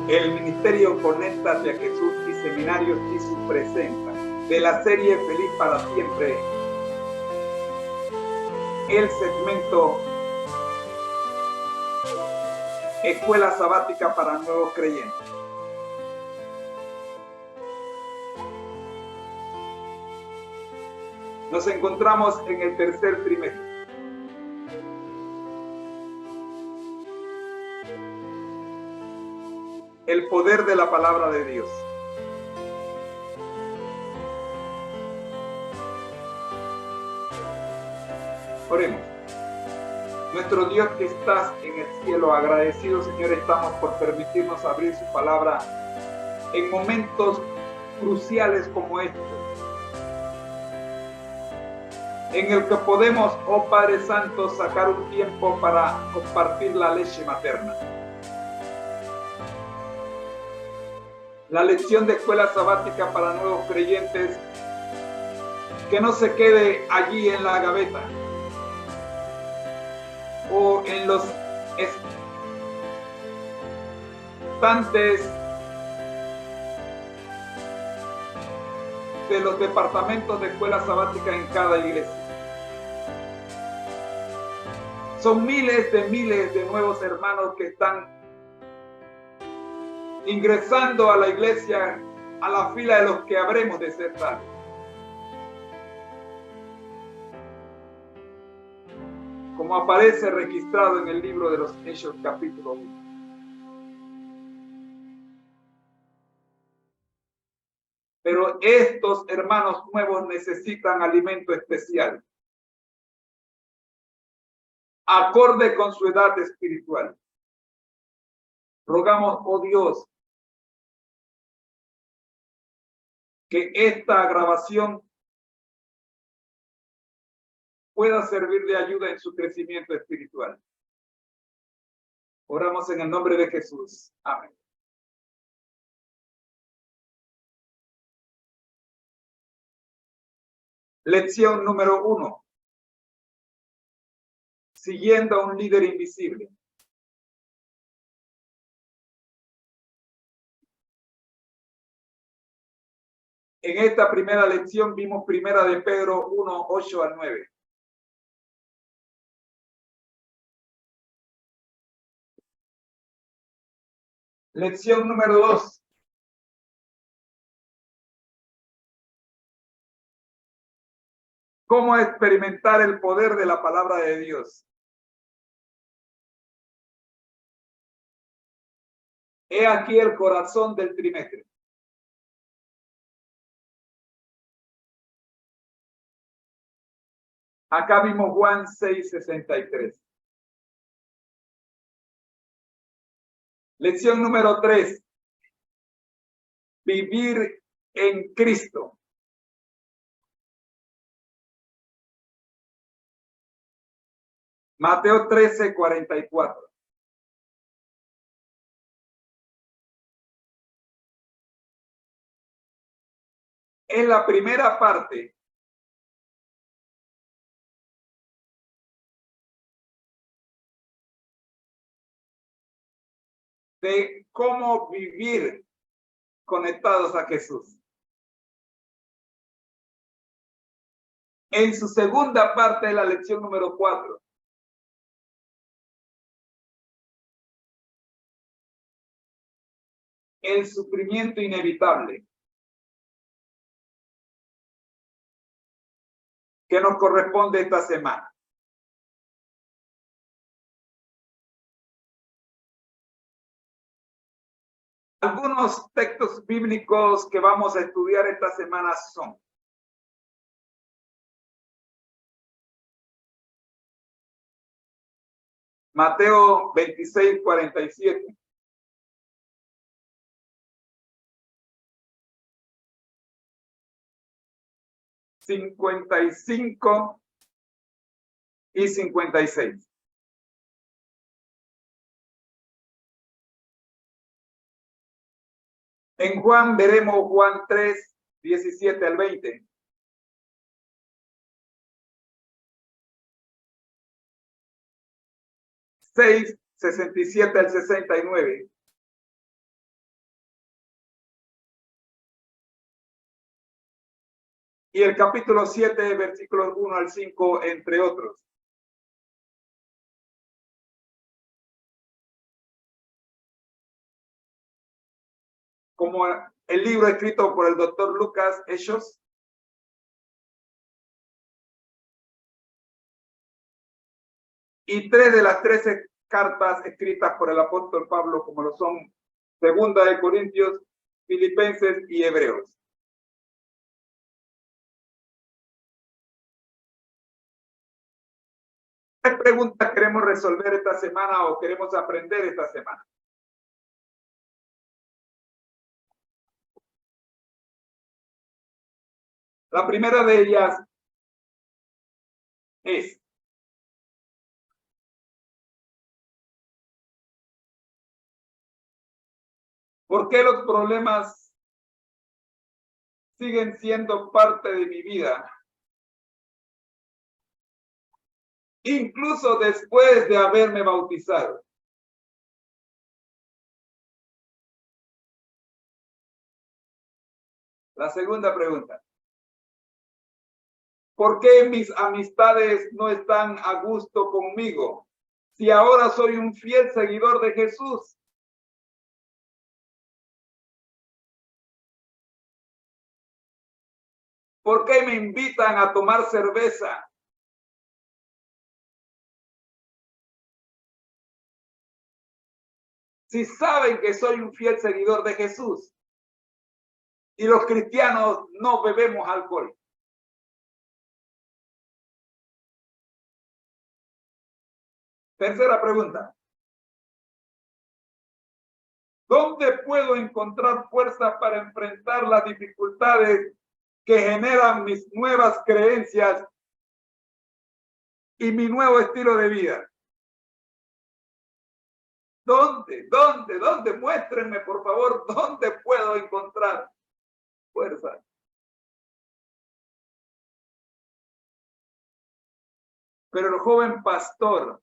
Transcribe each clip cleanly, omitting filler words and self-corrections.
El Ministerio Conéctate a Jesús y Seminarios Jesús presenta de la serie Feliz para Siempre el segmento Escuela Sabática para Nuevos Creyentes. Nos encontramos en el tercer trimestre. El poder de la palabra de Dios. Oremos. Nuestro Dios que estás en el cielo, agradecido, Señor, estamos por permitirnos abrir su palabra en momentos cruciales como estos, en el que podemos, oh Padre Santo, sacar un tiempo para compartir la leche materna. La lección de escuela sabática para nuevos creyentes, que no se quede allí en la gaveta o en los estantes de los departamentos de escuela sabática en cada iglesia. Son miles de nuevos hermanos que están ingresando a la iglesia, a la fila de los que habremos de ser tal. Como aparece registrado en el libro de los Hechos, capítulo 1. Pero estos hermanos nuevos necesitan alimento especial, acorde con su edad espiritual. Rogamos, oh Dios, que esta grabación pueda servir de ayuda en su crecimiento espiritual. Oramos en el nombre de Jesús. Amén. Lección número 1. Siguiendo a un líder invisible. En esta primera lección vimos primera de Pedro 1, 8 al 9. Lección número 2. ¿Cómo experimentar el poder de la palabra de Dios? He aquí el corazón del trimestre. Acá vimos Juan 6:63. Lección número 3. Vivir en Cristo. Mateo 13:44. En la primera parte de cómo vivir conectados a Jesús. En su segunda parte de la lección número 4. El sufrimiento inevitable que nos corresponde esta semana. Algunos textos bíblicos que vamos a estudiar esta semana son: Mateo 26:47. (55 y 56). En Juan veremos Juan 3:17 al 20. 6, 67 al 69. Y el capítulo 7, versículos 1 al 5, entre otros. Como el libro escrito por el doctor Lucas Hechos, y 3 de las 13 cartas escritas por el apóstol Pablo, como lo son Segunda de Corintios, Filipenses y Hebreos. ¿Qué preguntas queremos resolver esta semana o queremos aprender esta semana? La primera de ellas es: ¿por qué los problemas siguen siendo parte de mi vida, incluso después de haberme bautizado? La segunda pregunta: ¿por qué mis amistades no están a gusto conmigo si ahora soy un fiel seguidor de Jesús? ¿Por qué me invitan a tomar cerveza si saben que soy un fiel seguidor de Jesús? Y los cristianos no bebemos alcohol. Tercera pregunta: ¿dónde puedo encontrar fuerza para enfrentar las dificultades que generan mis nuevas creencias y mi nuevo estilo de vida? ¿Dónde? Muéstrenme, por favor, dónde puedo encontrar fuerza. Pero el joven pastor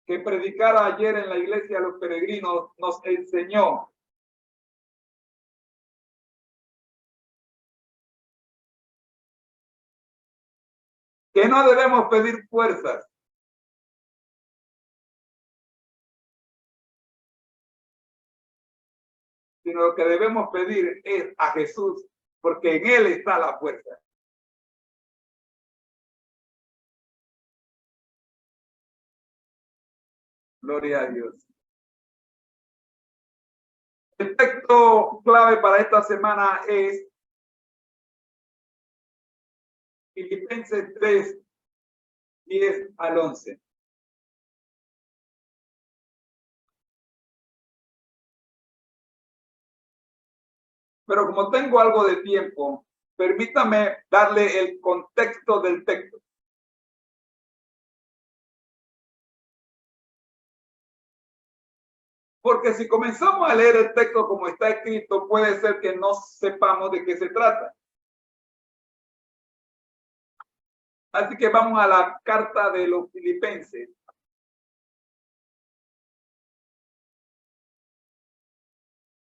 que predicara ayer en la iglesia a los peregrinos nos enseñó que no debemos pedir fuerzas, sino lo que debemos pedir es a Jesús, porque en Él está la fuerza. Gloria a Dios. El texto clave para esta semana es Filipenses 3, 10 al 11. Pero como tengo algo de tiempo, permítame darle el contexto del texto. Porque si comenzamos a leer el texto como está escrito, puede ser que no sepamos de qué se trata. Así que vamos a la carta de los Filipenses.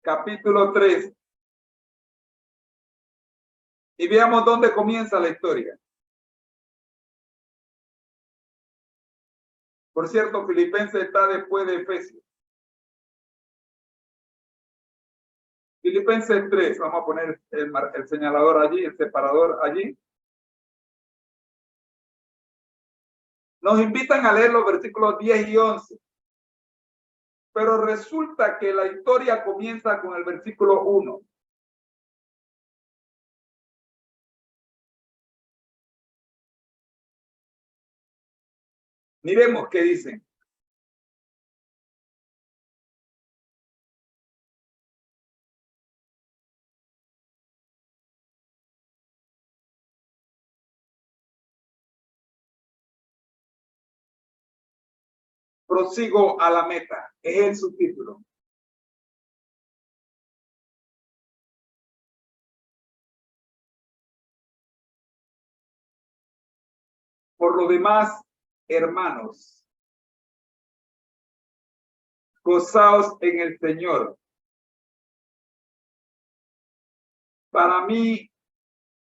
Capítulo 3. Y veamos dónde comienza la historia. Por cierto, Filipenses está después de Efesios. Filipenses 3, vamos a poner el señalador allí, el separador allí. Nos invitan a leer los versículos 10 y 11. Pero resulta que la historia comienza con el versículo 1. Miremos qué dicen. Prosigo a la meta. Es el subtítulo. Por lo demás, hermanos, Gozaos en el Señor. Para mí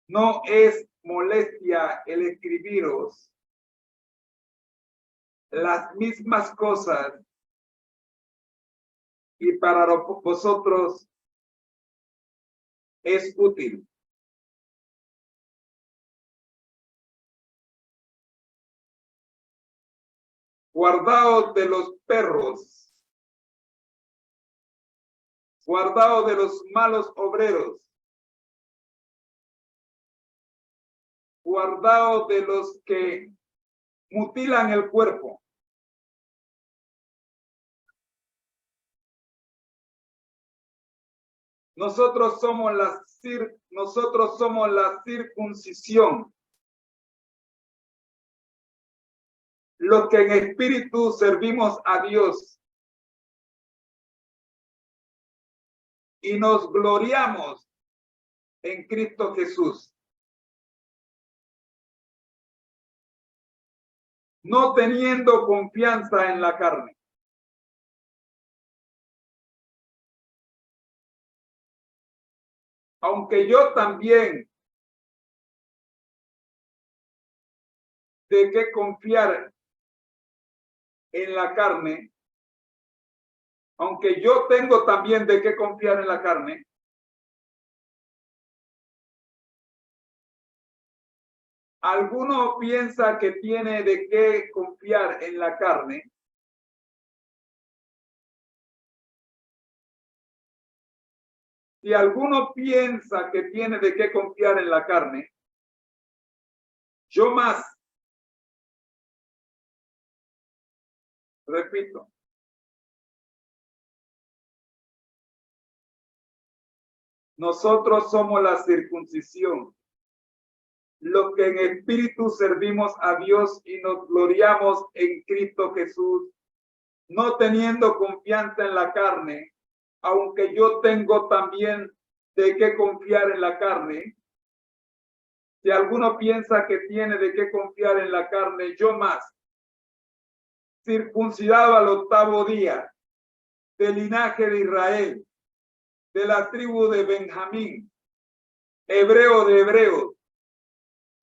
no es molestia el escribiros las mismas cosas, y para vosotros es útil. Guardaos de los perros, guardaos de los malos obreros, guardaos de los que mutilan el cuerpo. Nosotros somos la circuncisión, los que en espíritu servimos a Dios y nos gloriamos en Cristo Jesús, no teniendo confianza en la carne. Aunque yo también de qué confiar en la carne, aunque yo tengo también de qué confiar en la carne, alguno piensa que tiene de qué confiar en la carne. Si alguno piensa que tiene de qué confiar en la carne, yo más, repito, nosotros somos la circuncisión, los que en espíritu servimos a Dios y nos gloriamos en Cristo Jesús, no teniendo confianza en la carne, aunque yo tengo también de qué confiar en la carne. Si alguno piensa que tiene de qué confiar en la carne, yo más, circuncidado al 8º día, del linaje de Israel, de la tribu de Benjamín, hebreo de hebreos,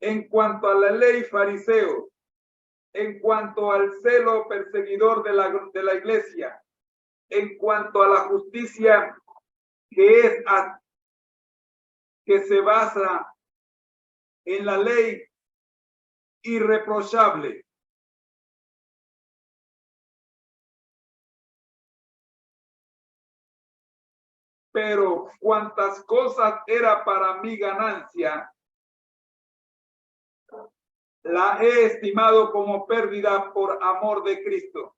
en cuanto a la ley fariseo, en cuanto al celo perseguidor de la iglesia, en cuanto a la justicia que se basa en la ley irreprochable. Pero cuantas cosas era para mi ganancia, la he estimado como pérdida por amor de Cristo.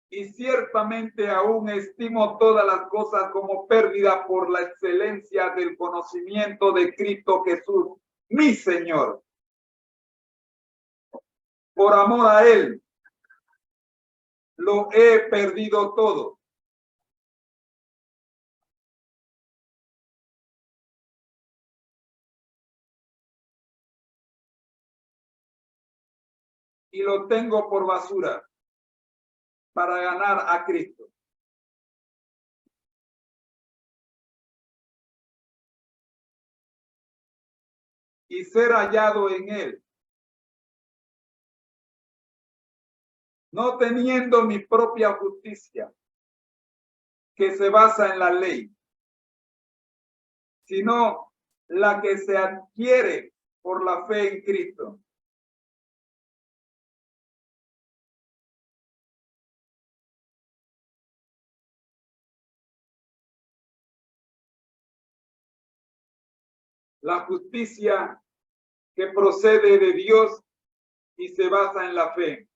Y ciertamente aún estimo todas las cosas como pérdida por la excelencia del conocimiento de Cristo Jesús, mi Señor. Por amor a Él, lo he perdido todo. Y lo tengo por basura para ganar a Cristo. Y ser hallado en Él, no teniendo mi propia justicia, que se basa en la ley, sino la que se adquiere por la fe en Cristo. La justicia que procede de Dios y se basa en la fe.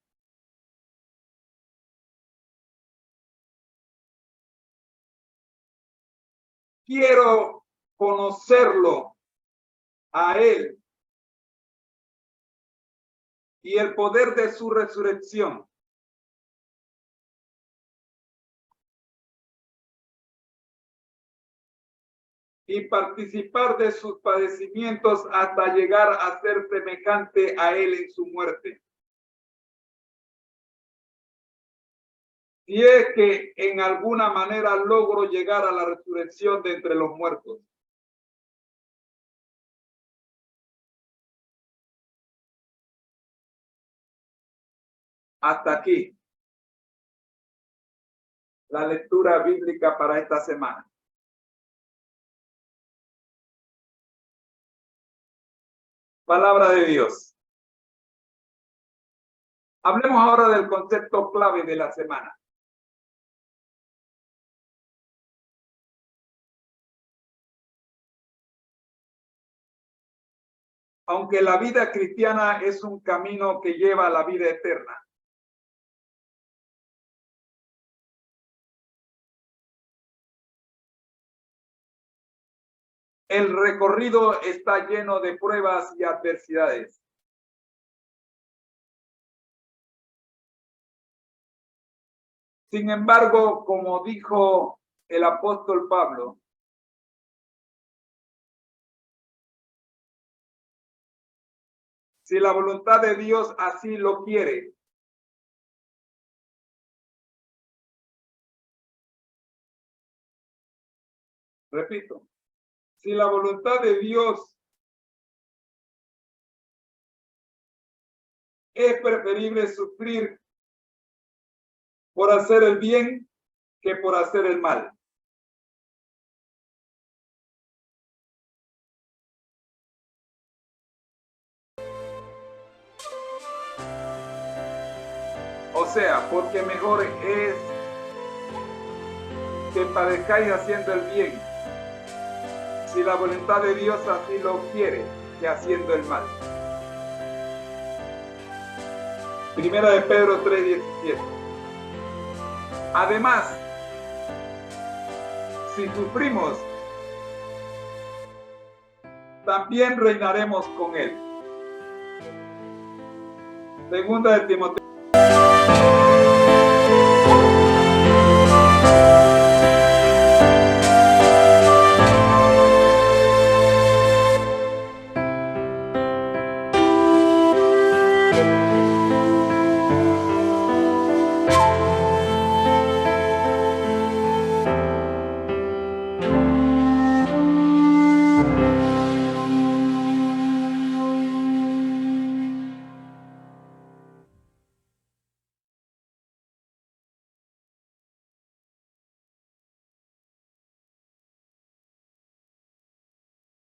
Quiero conocerlo a Él y el poder de su resurrección, y participar de sus padecimientos hasta llegar a ser semejante a Él en su muerte. si es que en alguna manera logro llegar a la resurrección de entre los muertos. Hasta aquí la lectura bíblica para esta semana. Palabra de Dios. Hablemos ahora del concepto clave de la semana. Aunque la vida cristiana es un camino que lleva a la vida eterna, el recorrido está lleno de pruebas y adversidades. Sin embargo, como dijo el apóstol Pablo, si la voluntad de Dios así lo quiere, repito, si la voluntad de Dios es preferible sufrir por hacer el bien que por hacer el mal. O sea, porque mejor es que padezcáis haciendo el bien, si la voluntad de Dios así lo quiere, que haciendo el mal. Primera de Pedro 3:17. Además, si sufrimos, también reinaremos con él. Segunda de Timoteo